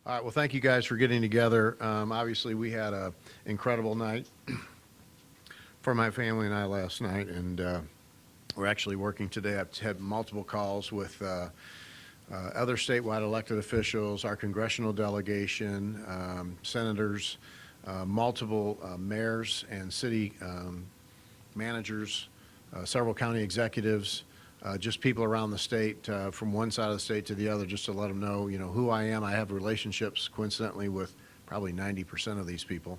All right, well, thank you guys for getting together. Obviously, we had an incredible night for my family and I last night, and we're actually working today. I've had multiple calls with other statewide elected officials, our congressional delegation, senators, multiple mayors and city managers, several county executives, just people around the state, from one side of the state to the other, just to let them know, who I am. I have relationships, coincidentally, with probably 90% of these people.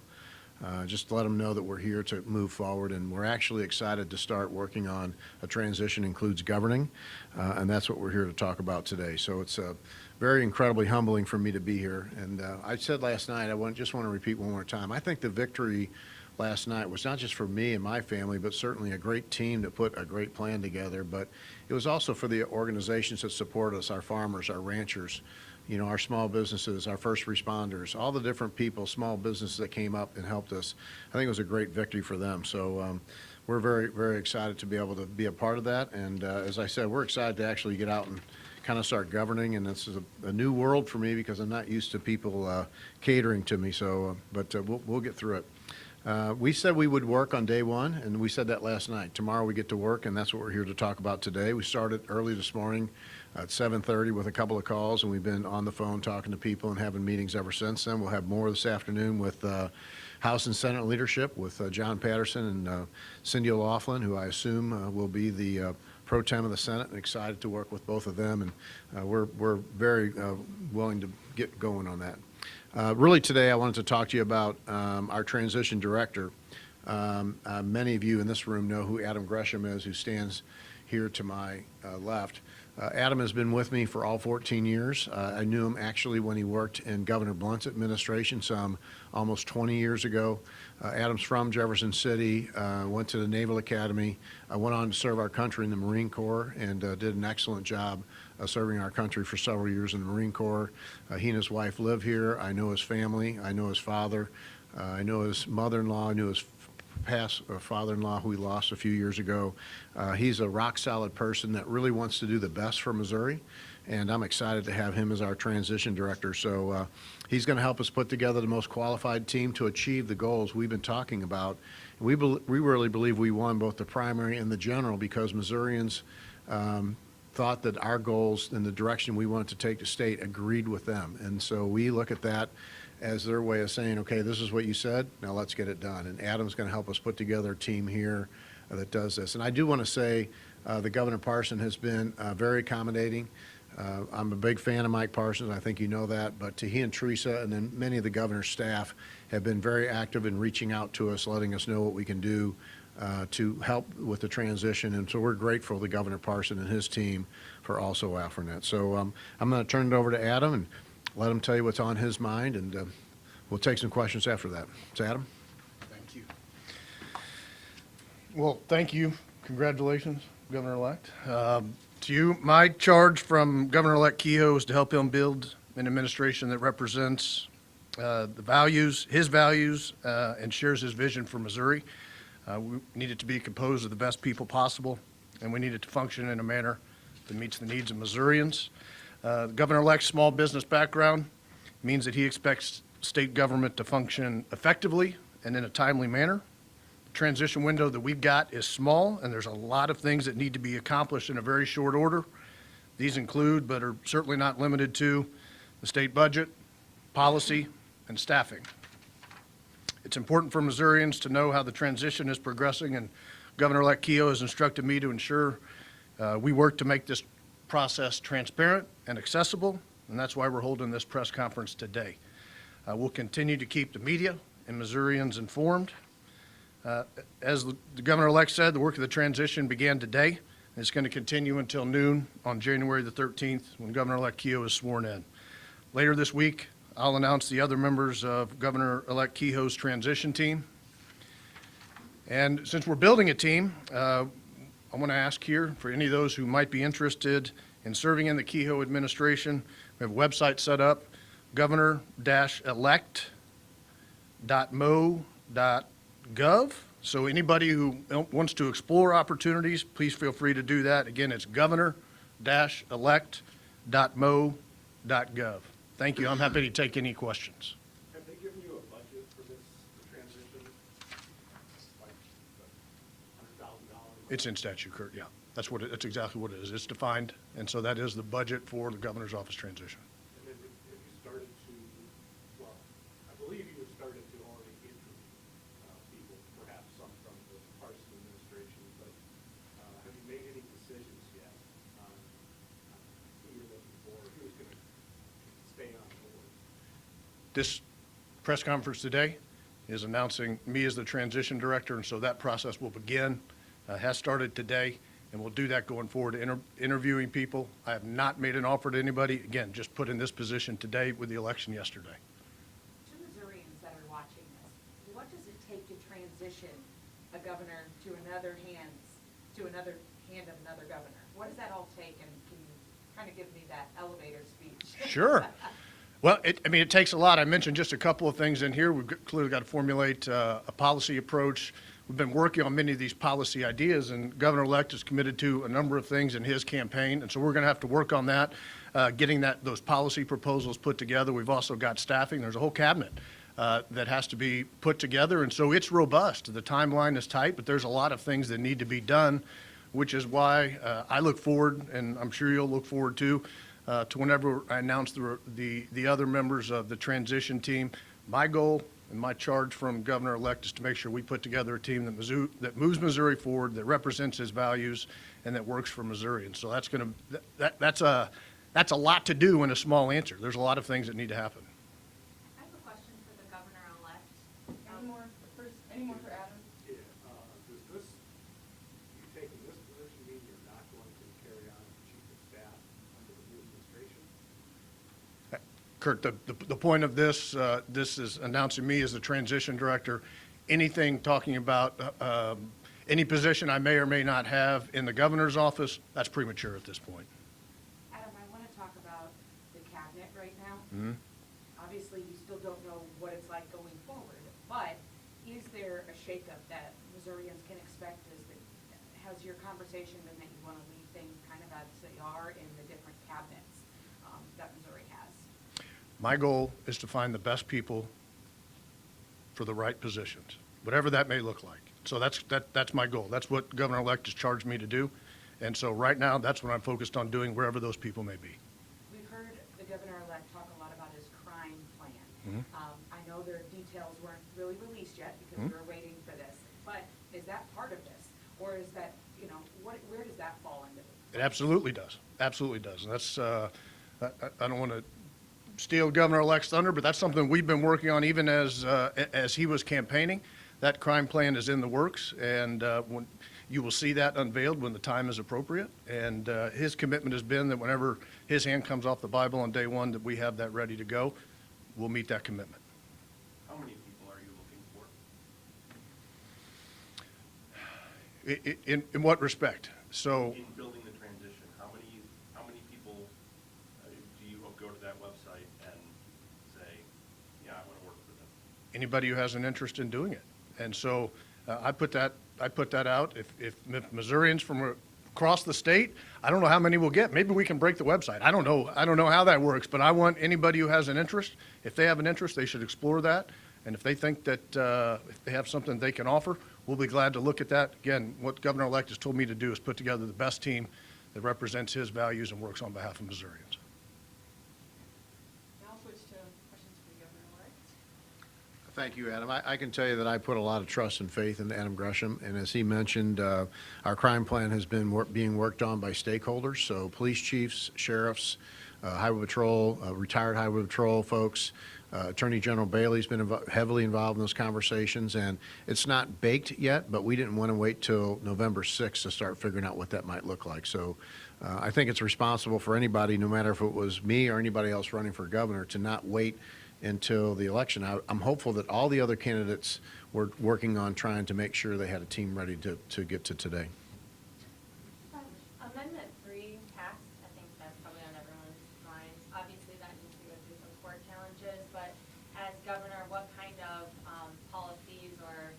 Just to let them know that we're here to move forward, and we're actually excited to start working on a transition includes governing, and that's what we're here to talk about today. So it's very incredibly humbling for me to be here. And I said last night, just want to repeat one more time, I think the victory last night was not just for me and my family, but certainly a great team that put a great plan together, but it was also for the organizations that support us, our farmers, our ranchers, our small businesses, our first responders, all the different people, small businesses that came up and helped us. I think it was a great victory for them. So we're very, very excited to be able to be a part of that. And as I said, we're excited to actually get out and kind of start governing. And this is a new world for me because I'm not used to people catering to me. So, but we'll get through it. We said we would work on day one, and we said that last night. Tomorrow we get to work, and that's what we're here to talk about today. We started early this morning at 7:30 with a couple of calls, and we've been on the phone talking to people and having meetings ever since then. We'll have more this afternoon with House and Senate leadership with John Patterson and Cindy O'Laughlin, who I assume will be the pro tem of the Senate, and excited to work with both of them. And we're very willing to get going on that. Really today I wanted to talk to you about our transition director. Many of you in this room know who Adam Gresham is, who stands here to my left. Adam has been with me for all 14 years. I knew him actually when he worked in Governor Blunt's administration some almost 20 years ago. Adam's from Jefferson City, went to the Naval Academy, went on to serve our country in the Marine Corps, and did an excellent job serving our country for several years in the Marine Corps. He and his wife live here. I know his family. I know his father. I know his mother-in-law. I knew his past father-in-law, who we lost a few years ago. He's a rock-solid person that really wants to do the best for Missouri, and I'm excited to have him as our transition director. So he's going to help us put together the most qualified team to achieve the goals we've been talking about. We really believe we won both the primary and the general because Missourians thought that our goals and the direction we wanted to take the state agreed with them. And so we look at that as their way of saying, okay, this is what you said, now let's get it done. And Adam's going to help us put together a team here that does this. And I do want to say the Governor Parson has been very accommodating. I'm a big fan of Mike Parsons. I think you know that. But he and Teresa and then many of the governor's staff have been very active in reaching out to us, letting us know what we can do to help with the transition. And so we're grateful to Governor Parson and his team for also offering that. So I'm going to turn it over to Adam and let him tell you what's on his mind, and we'll take some questions after that. So Adam? Thank you. Well, thank you. Congratulations, Governor-elect. To you, my charge from Governor-elect Kehoe is to help him build an administration that represents his values, and shares his vision for Missouri. We need it to be composed of the best people possible, and we need it to function in a manner that meets the needs of Missourians. The Governor-elect's small business background means that he expects state government to function effectively and in a timely manner. The transition window that we've got is small, and there's a lot of things that need to be accomplished in a very short order. These include, but are certainly not limited to, the state budget, policy, and staffing. It's important for Missourians to know how the transition is progressing, and Governor-elect Kehoe has instructed me to ensure we work to make this process transparent and accessible, and that's why we're holding this press conference today. We'll continue to keep the media and Missourians informed. As the Governor-elect said, the work of the transition began today, and it's going to continue until noon on January the 13th when Governor-elect Kehoe is sworn in. Later this week, I'll announce the other members of Governor-elect Kehoe's transition team. And since we're building a team, I want to ask here for any of those who might be interested in serving in the Kehoe administration. We have a website set up, governor-elect.mo.gov. So anybody who wants to explore opportunities, please feel free to do that. Again, it's governor-elect.mo.gov. Thank you. I'm happy to take any questions. Have they given you a budget for this transition? Like $100,000? It's in statute, Kurt, yeah. That's exactly what it is. It's defined, and so that is the budget for the governor's office transition. And then have you started to, well, I believe you have started to already interview people, perhaps some from the Parsons administration, but have you made any decisions yet on who you're looking for, who's going to stay on board? This press conference today is announcing me as the transition director, and so that process will begin, has started today, and we'll do that going forward, interviewing people. I have not made an offer to anybody, again, just put in this position today with the election yesterday. To Missourians that are watching this, what does it take to transition a governor to another hand of another governor? What does that all take, and can you kind of give me that elevator speech? Sure. Well, it takes a lot. I mentioned just a couple of things in here. We've clearly got to formulate a policy approach. We've been working on many of these policy ideas, and Governor-Elect is committed to a number of things in his campaign, and so we're going to have to work on that, getting those policy proposals put together. We've also got staffing. There's a whole cabinet that has to be put together, and so it's robust. The timeline is tight, but there's a lot of things that need to be done, which is why I look forward, and I'm sure you'll look forward to whenever I announce the other members of the transition team. My goal and my charge from Governor-Elect is to make sure we put together a team that moves Missouri forward, that represents his values, and that works for Missouri. And so that's a lot to do in a small answer. There's a lot of things that need to happen. I have a question for the Governor-Elect. Any more for Adam? Yeah, does this, you taking this position mean you're not going to carry on as chief of staff under the new administration? Kurt, the point of this is announcing me as the transition director. Anything talking about any position I may or may not have in the governor's office, that's premature at this point. Adam, I want to talk about the cabinet right now. Mhm. Obviously, you still don't know what it's like going forward, but is there a shakeup that Missourians can expect? Has your conversation been that you want to leave things kind of as they are in the different cabinets that Missouri has? My goal is to find the best people for the right positions, whatever that may look like. So that's my goal. That's what Governor-Elect has charged me to do. And so right now, that's what I'm focused on doing, wherever those people may be. We've heard the Governor-Elect talk a lot about his crime plan. Mhm. I know their details weren't really released yet because we're waiting for this, but is that part of this? Or is that, where does that fall into it? It absolutely does. Absolutely does. And that's, I don't want to steal Governor-Elect's thunder, but that's something we've been working on even as he was campaigning. That crime plan is in the works, and when you will see that unveiled when the time is appropriate. And his commitment has been that whenever his hand comes off the Bible on day one, that we have that ready to go. We'll meet that commitment. How many people are you looking for? In what respect? So, In building the transition, how many people do you go to that website and say, yeah, I want to work for them? anybody who has an interest in doing it. And so I put that out. If Missourians from across the state, I don't know how many we'll get. Maybe we can break the website. I don't know how that works, but I want anybody who has an interest, if they have an interest, they should explore that. And if they think that if they have something they can offer, we'll be glad to look at that. Again, what Governor-Elect has told me to do is put together the best team that represents his values and works on behalf of Missourians. Now I'll switch to questions for the Governor-Elect. Thank you, Adam. I can tell you that I put a lot of trust and faith in Adam Gresham, and as he mentioned, our crime plan has been being worked on by stakeholders, so police chiefs, sheriffs, highway patrol, retired highway patrol folks. Attorney General Bailey's been heavily involved in those conversations, and it's not baked yet, but we didn't want to wait till November 6th to start figuring out what that might look like. So I think it's responsible for anybody, no matter if it was me or anybody else running for governor, to not wait until the election. I'm hopeful that all the other candidates were working on trying to make sure they had a team ready to get to today. Amendment 3 passed. I think that's probably on everyone's minds. Obviously, that needs to go through some court challenges, but as governor, what kind of policies or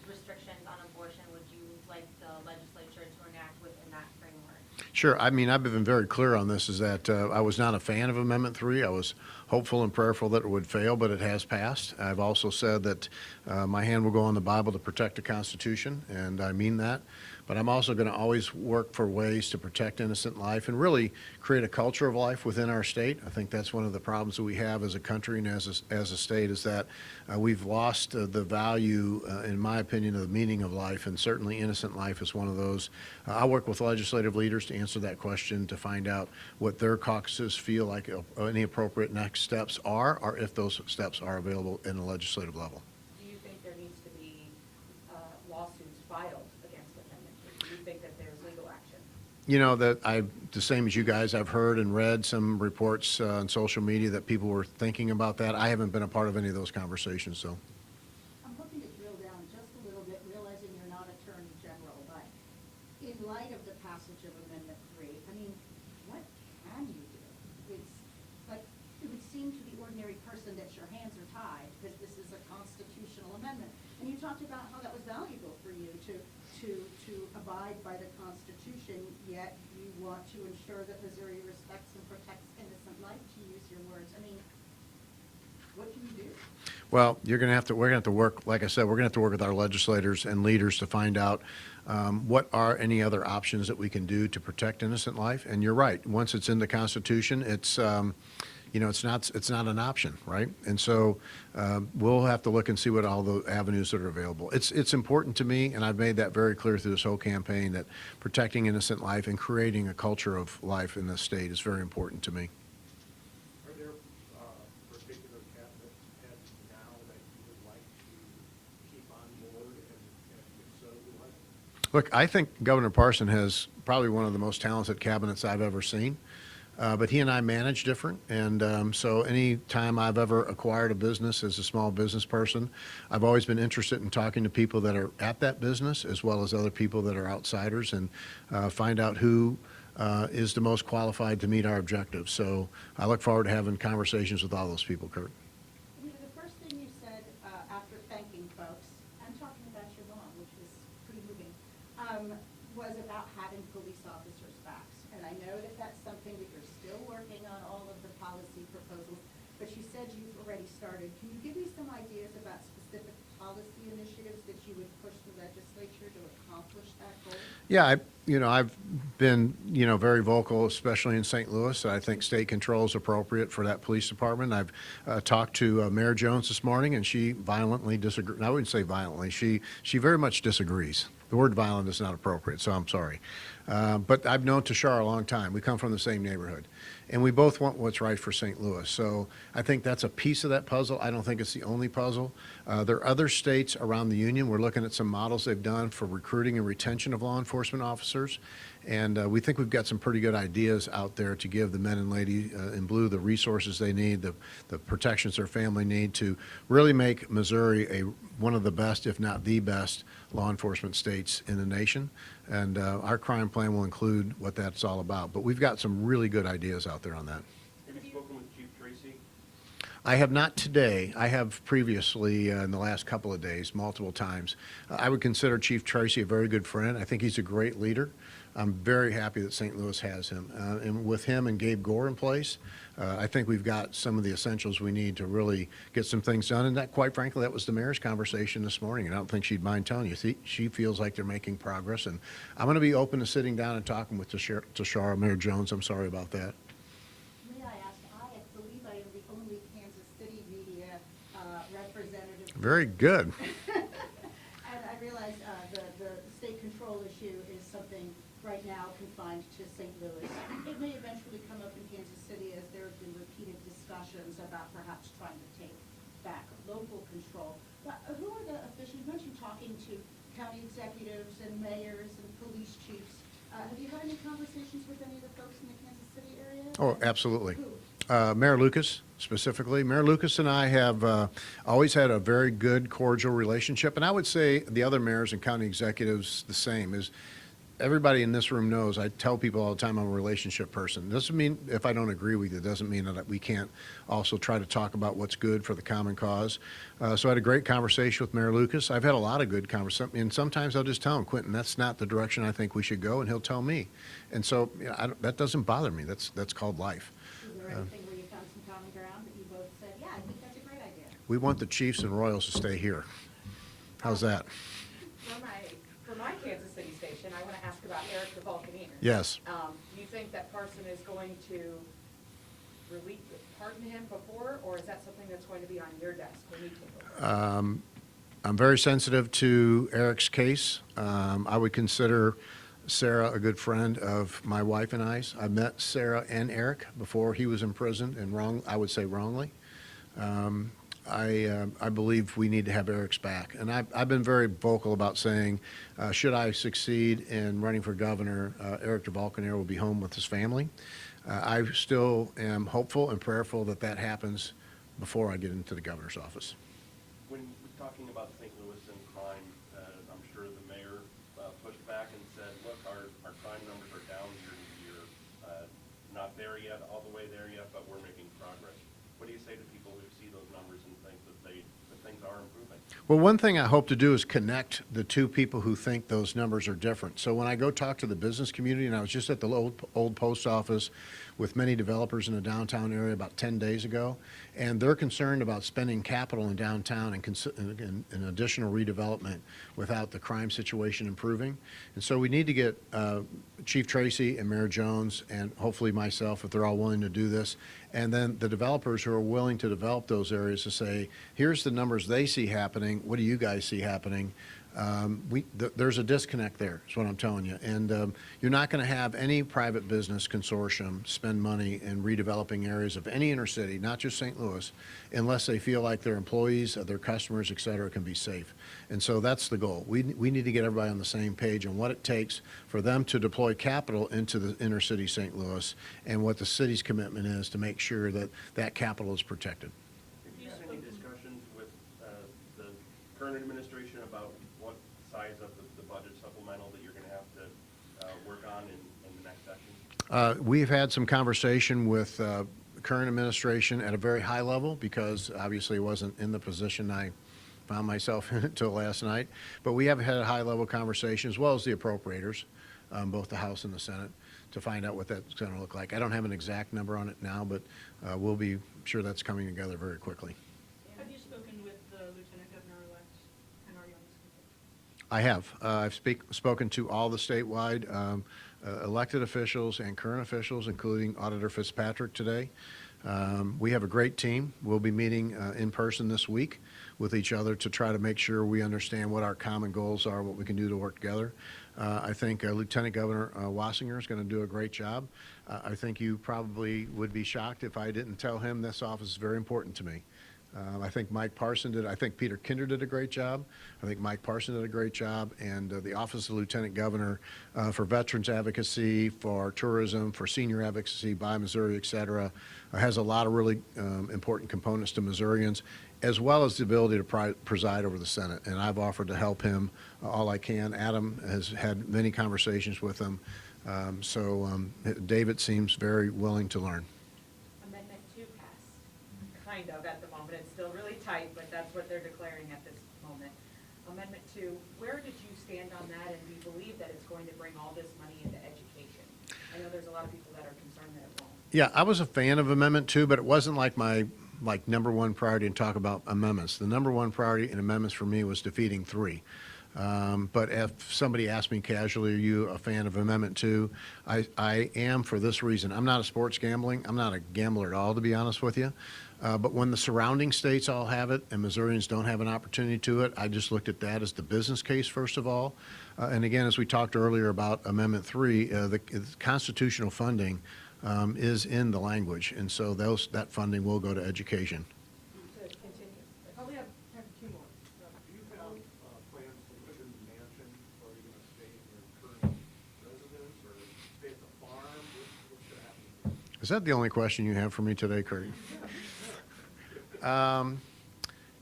restrictions on abortion would you like the legislature to enact within that framework? Sure. I mean, I've been very clear on this, is that I was not a fan of Amendment 3. I was hopeful and prayerful that it would fail, but it has passed. I've also said that my hand will go on the Bible to protect the Constitution, and I mean that. But I'm also going to always work for ways to protect innocent life and really create a culture of life within our state. I think that's one of the problems that we have as a country and as a state, is that we've lost the value, in my opinion, of the meaning of life, and certainly innocent life is one of those. I work with legislative leaders to answer that question, to find out what their caucuses feel like any appropriate next steps are, or if those steps are available in the legislative level. Do you think there needs to be lawsuits filed against Amendment 3? Do you think that there's legal action? You know, the same as you guys, I've heard and read some reports on social media that people were thinking about that. I haven't been a part of any of those conversations, so. I'm hoping to drill down just a little bit, realizing you're not Attorney General, but in light of the passage of Amendment 3, I mean, what can you do? It's like, it would seem to the ordinary person that your hands are tied, because this is a constitutional amendment. And you talked about how that was valuable for you to abide by the Constitution, yet you want to ensure that Missouri respects and protects innocent life, to use your words. I mean, what can you do? Well, we're going to have to work, like I said, we're going to have to work with our legislators and leaders to find out what are any other options that we can do to protect innocent life. And you're right, once it's in the Constitution, it's, it's not an option, right? And so we'll have to look and see what all the avenues that are available. It's important to me, and I've made that very clear through this whole campaign, that protecting innocent life and creating a culture of life in this state is very important to me. Are there particular cabinet heads now that you would like to keep on board, and if so, what? Look, I think Governor Parson has probably one of the most talented cabinets I've ever seen. But he and I manage different, and so any time I've ever acquired a business as a small business person, I've always been interested in talking to people that are at that business, as well as other people that are outsiders, and find out who is the most qualified to meet our objectives. So I look forward to having conversations with all those people, Kurt. You know, the first thing you said after thanking folks, and talking about your mom, which was pretty moving, was about having police officers' backs. And I know that that's something that you're still working on, all of the policy proposals, but you said you've already started. Can you give me some ideas about specific policy initiatives that you would push the legislature to accomplish that goal? Yeah, I've been, very vocal, especially in St. Louis. I think state control is appropriate for that police department. I've talked to Mayor Jones this morning, and she violently disagrees. I wouldn't say violently. She very much disagrees. The word violent is not appropriate, so I'm sorry. But I've known Tashara a long time. We come from the same neighborhood, and we both want what's right for St. Louis. So I think that's a piece of that puzzle. I don't think it's the only puzzle. There are other states around the union. We're looking at some models they've done for recruiting and retention of law enforcement officers, and we think we've got some pretty good ideas out there to give the men and ladies in blue the resources they need, the protections their family need, to really make Missouri one of the best, if not the best, law enforcement states in the nation. And our crime plan will include what that's all about. But we've got some really good ideas out there on that. Have you spoken with Chief Tracy? I have not today. I have previously in the last couple of days, multiple times. I would consider Chief Tracy a very good friend. I think he's a great leader. I'm very happy that St. Louis has him. And with him and Gabe Gore in place, I think we've got some of the essentials we need to really get some things done. And that, quite frankly, that was the mayor's conversation this morning. And I don't think she'd mind telling you. She feels like they're making progress. And I'm going to be open to sitting down and talking with Tashara, Mayor Jones. I'm sorry about that. May I ask, I believe I am the only Kansas City media representative. Very good. And I realize the state control issue is something right now confined to St. Louis. It may eventually come up in Kansas City, as there have been repeated discussions about perhaps trying to take back local control. But who are the officials? You mentioned talking to county executives and mayors and police chiefs. Have you had any conversations with any of the folks in the Kansas City area? Oh, absolutely. Who? Mayor Lucas, specifically. Mayor Lucas and I have always had a very good, cordial relationship. And I would say the other mayors and county executives the same. everybody in this room knows, I tell people all the time I'm a relationship person. Doesn't mean if I don't agree with you, doesn't mean that we can't also try to talk about what's good for the common cause. So I had a great conversation with Mayor Lucas. I've had a lot of good conversations, and sometimes I'll just tell him, Quentin, that's not the direction I think we should go, and he'll tell me. And so that doesn't bother me. That's called life. Is there anything where you found some common ground that you both said, yeah, I think that's a great idea? We want the Chiefs and Royals to stay here. How's that? For my Kansas City station, I want to ask about Eric the Vulcaneer. Yes. Do you think that Parson is going to pardon him before, or is that something that's going to be on your desk when you take over? I'm very sensitive to Eric's case. I would consider Sarah a good friend of my wife and I's. I met Sarah and Eric before he was imprisoned, and I would say wrongly. I believe we need to have Eric's back. And I've been very vocal about saying, should I succeed in running for governor, Eric the Vulcaneer will be home with his family. I still am hopeful and prayerful that that happens before I get into the governor's office. When we're talking about St. Louis and crime, I'm sure the mayor pushed back and said, look, our crime numbers are down year to year. Not there yet, all the way there yet, but we're making progress. What do you say to people who see those numbers and think that things are improving? Well, one thing I hope to do is connect the two people who think those numbers are different. So when I go talk to the business community, and I was just at the old post office with many developers in the downtown area about 10 days ago, and they're concerned about spending capital in downtown and additional redevelopment without the crime situation improving. And so we need to get Chief Tracy and Mayor Jones, and hopefully myself, if they're all willing to do this, and then the developers who are willing to develop those areas to say, here's the numbers they see happening, what do you guys see happening? There's a disconnect there, is what I'm telling you. And you're not going to have any private business consortium spend money in redeveloping areas of any inner city, not just St. Louis, unless they feel like their employees, their customers, et cetera, can be safe. And so that's the goal. We need to get everybody on the same page on what it takes for them to deploy capital into the inner city St. Louis, and what the city's commitment is to make sure that that capital is protected. Have you had any discussions with the current administration about what size of the budget supplemental that you're going to have to work on in the next session? We've had some conversation with current administration at a very high level, because obviously it wasn't in the position I found myself in until last night. But we have had a high-level conversation, as well as the appropriators, both the House and the Senate, to find out what that's going to look like. I don't have an exact number on it now, but we'll be sure that's coming together very quickly. Have you spoken with the Lieutenant Governor-Elect, and are you on this committee? I have. I've spoken to all the statewide elected officials and current officials, including Auditor Fitzpatrick today. We have a great team. We'll be meeting in person this week with each other to try to make sure we understand what our common goals are, what we can do to work together. I think Lieutenant Governor Wassinger is going to do a great job. I think you probably would be shocked if I didn't tell him this office is very important to me. I think Mike Parson did. I think Peter Kinder did a great job. I think Mike Parson did a great job. And the Office of Lieutenant Governor for veterans advocacy, for tourism, for senior advocacy, Buy Missouri, et cetera, has a lot of really important components to Missourians, as well as the ability to preside over the Senate. And I've offered to help him all I can. Adam has had many conversations with him. David seems very willing to learn. Amendment 2 passed, kind of at the moment. It's still really tight, but that's what they're declaring at this moment. Amendment 2, where did you stand on that, and do you believe that it's going to bring all this money into education? I know there's a lot of people that are concerned that it won't. Yeah, I was a fan of Amendment 2, but it wasn't like my number one priority to talk about amendments. The number one priority in amendments for me was defeating 3. But if somebody asked me casually, are you a fan of Amendment 2? I am, for this reason. I'm not a sports gambling. I'm not a gambler at all, to be honest with you. But when the surrounding states all have it and Missourians don't have an opportunity to it, I just looked at that as the business case, first of all. And again, as we talked earlier about Amendment 3, the constitutional funding is in the language. And so that funding will go to education. To continue. I probably have time for 2 more. Do you have plans to live in the mansion, or are you going to stay in your current residence, or stay at the farm? What's going to happen? Is that the only question you have for me today, Kurt?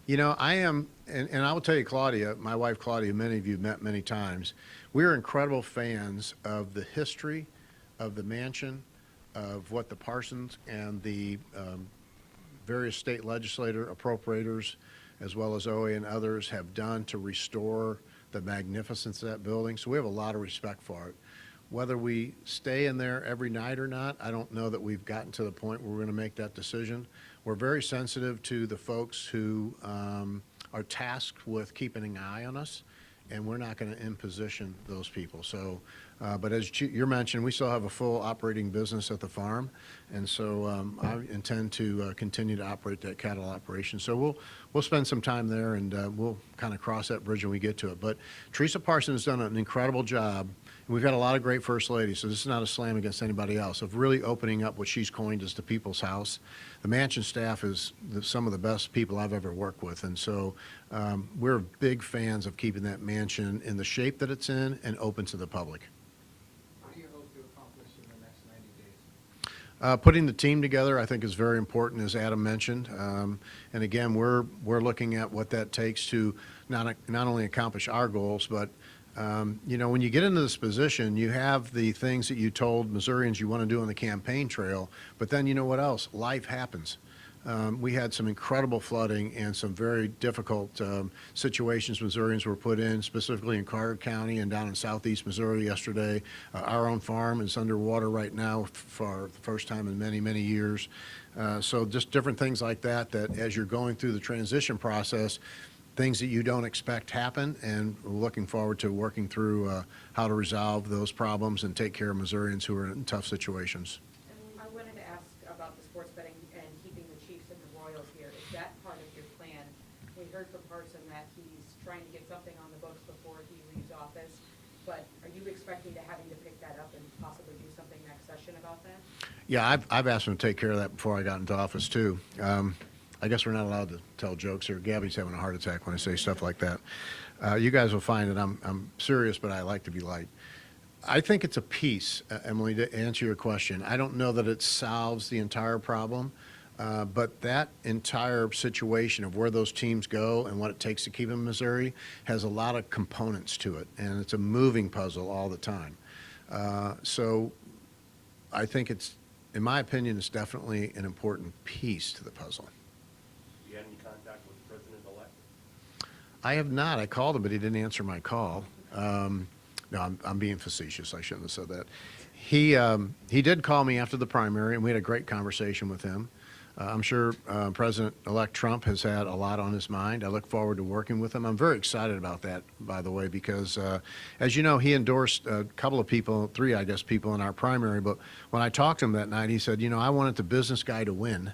You know, I am, and I will tell you, Claudia, my wife Claudia, many of you have met many times. We are incredible fans of the history of the mansion, of what the Parsons and the various state legislator appropriators, as well as OA and others, have done to restore the magnificence of that building. So we have a lot of respect for it. Whether we stay in there every night or not, I don't know that we've gotten to the point where we're going to make that decision. We're very sensitive to the folks who are tasked with keeping an eye on us, and we're not going to imposition those people. So, but as you're mentioning, we still have a full operating business at the farm, and so I intend to continue to operate that cattle operation. So we'll spend some time there, and we'll kind of cross that bridge when we get to it. But Teresa Parsons has done an incredible job. And we've got a lot of great first ladies, so this is not a slam against anybody else, of really opening up what she's coined as the people's house. The mansion staff is some of the best people I've ever worked with, and so we're big fans of keeping that mansion in the shape that it's in and open to the public. What do you hope to accomplish in the next 90 days? Putting the team together, I think, is very important, as Adam mentioned. And again, we're looking at what that takes to not only accomplish our goals, but you know, when you get into this position, you have the things that you told Missourians you want to do on the campaign trail, but then you know what else? Life happens. We had some incredible flooding and some very difficult situations Missourians were put in, specifically in Carter County and down in southeast Missouri yesterday. Our own farm is underwater right now for the first time in many, many years. So just different things like that, that as you're going through the transition process, things that you don't expect happen, and we're looking forward to working through how to resolve those problems and take care of Missourians who are in tough situations. I wanted to ask about the sports betting and keeping the Chiefs and the Royals here. Is that part of your plan? We heard from Parson that he's trying to get something on the books before he leaves office, but are you expecting to having to pick that up and possibly do something next session about that? Yeah, I've asked him to take care of that before I got into office too. I guess we're not allowed to tell jokes here. Gabby's having a heart attack when I say stuff like that. You guys will find that I'm serious, but I like to be light. I think it's a piece, Emily, to answer your question. I don't know that it solves the entire problem, but that entire situation of where those teams go and what it takes to keep them in Missouri has a lot of components to it, and it's a moving puzzle all the time. So I think it's, in my opinion, it's definitely an important piece to the puzzle. You had any contact with President-elect? I have not. I called him, but he didn't answer my call. No, I'm being facetious. I shouldn't have said that. He did call me after the primary, and we had a great conversation with him. I'm sure President-elect Trump has had a lot on his mind. I look forward to working with him. I'm very excited about that, by the way, because as you know, he endorsed a couple of people, three, I guess, people in our primary. But when I talked to him that night, he said, you know, I wanted the business guy to win.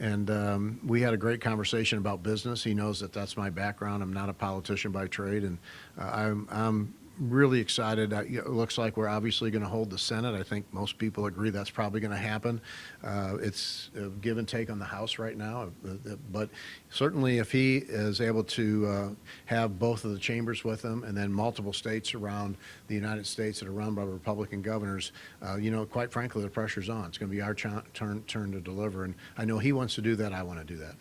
And we had a great conversation about business. He knows that that's my background. I'm not a politician by trade, and I'm really excited. It looks like we're obviously going to hold the Senate. I think most people agree that's probably going to happen. It's a give and take on the House right now, but certainly if he is able to have both of the chambers with him and then multiple states around the United States that are run by Republican governors, you know, quite frankly, the pressure's on. It's going to be our turn to deliver, and I know he wants to do that. I want to do that.